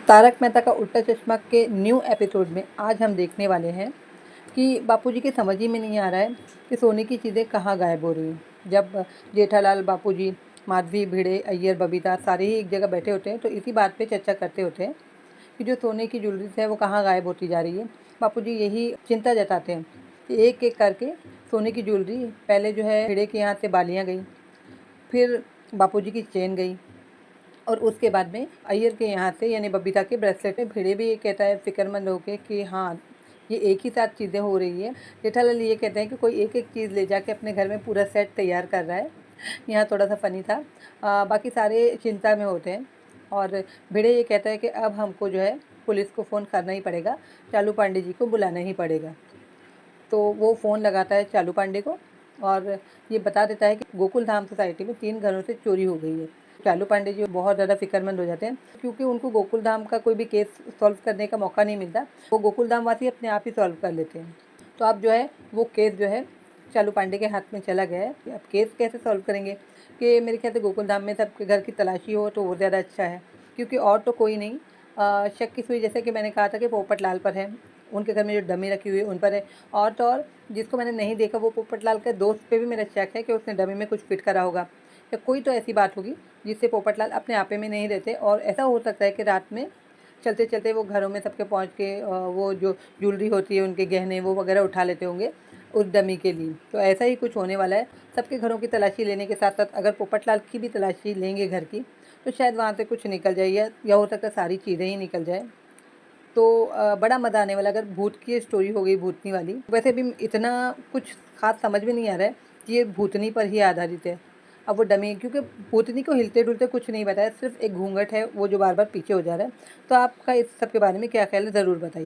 तारक मेहता का उल्टा चश्मा के न्यू एपिसोड में आज हम देखने वाले हैं कि बापूजी की समझ ही में नहीं आ रहा है कि सोने की चीज़ें कहाँ गायब हो रही हैं। जब जेठालाल, बापूजी, माधवी, भिड़े, अय्यर, बबीता सारे ही एक जगह बैठे होते हैं तो इसी बात पे चर्चा करते होते हैं कि जो सोने की ज्वेलरीज है वो कहाँ गायब होती जा रही है। बापूजी यही चिंता जताते हैं कि एक एक करके सोने की ज्वेलरी पहले जो है भिड़े के यहाँ से बालियाँ गई, फिर बापूजी की चेन गई और उसके बाद में अय्यर के यहाँ से यानी बबीता के ब्रेसलेट में। भिड़े भी ये कहता है फिक्रमंद होकर कि हाँ, ये एक ही साथ चीज़ें हो रही है। जेठालाल ये कहते हैं कि कोई एक एक चीज़ ले जाके अपने घर में पूरा सेट तैयार कर रहा है। यहाँ थोड़ा सा फ़नी था। बाकी सारे चिंता में होते हैं और भिड़े ये कहता है कि अब हमको जो है पुलिस को फ़ोन करना ही पड़ेगा, चालू पांडे जी को बुलाना ही पड़ेगा। तो वो फ़ोन लगाता है चालू पांडे को और ये बता देता है कि गोकुल धाम सोसाइटी में 3 घरों से चोरी हो गई है। चालू पांडे जी बहुत ज़्यादा फ़िक्रमंद हो जाते हैं क्योंकि उनको गोकुल धाम का कोई भी केस सॉल्व करने का मौका नहीं मिलता। वो गोकुल धाम वासी अपने आप ही सॉल्व कर लेते हैं। तो अब जो है वो केस जो है चालू पांडे के हाथ में चला गया है कि अब केस कैसे सॉल्व करेंगे। कि मेरे ख्याल से गोकुल धाम में सबके घर की तलाशी हो तो वो ज़्यादा अच्छा है, क्योंकि और तो कोई नहीं। शक की सुई जैसे कि मैंने कहा था कि पोपट लाल पर है, उनके घर में जो डमी रखी हुई है उन पर है। और तो और जिसको मैंने नहीं देखा वो पोपटलाल के दोस्त पे भी मेरा शक है कि उसने डमी में कुछ फिट करा होगा या कोई तो ऐसी बात होगी जिससे पोपटलाल अपने आपे में नहीं रहते। और ऐसा हो सकता है कि रात में चलते चलते वो घरों में सबके पहुंच के वो जो ज्वेलरी होती है उनके गहने वो वगैरह उठा लेते होंगे उस डमी के लिए। तो ऐसा ही कुछ होने वाला है। सबके घरों की तलाशी लेने के साथ साथ अगर पोपटलाल की भी तलाशी लेंगे घर की तो शायद वहाँ से कुछ निकल जाए या हो सकता है सारी चीज़ें ही निकल जाए। तो बड़ा मज़ा आने वाला अगर भूत की स्टोरी हो गई, भूतनी वाली। वैसे भी इतना कुछ खास समझ में नहीं आ रहा है कि ये भूतनी पर ही आधारित है। अब वो डमी, क्योंकि भूतनी को हिलते डुलते कुछ नहीं बताया, सिर्फ एक घूंघट है वो जो बार बार पीछे हो जा रहा है। तो आपका इस सब के बारे में क्या ख्याल है, ज़रूर बताइए।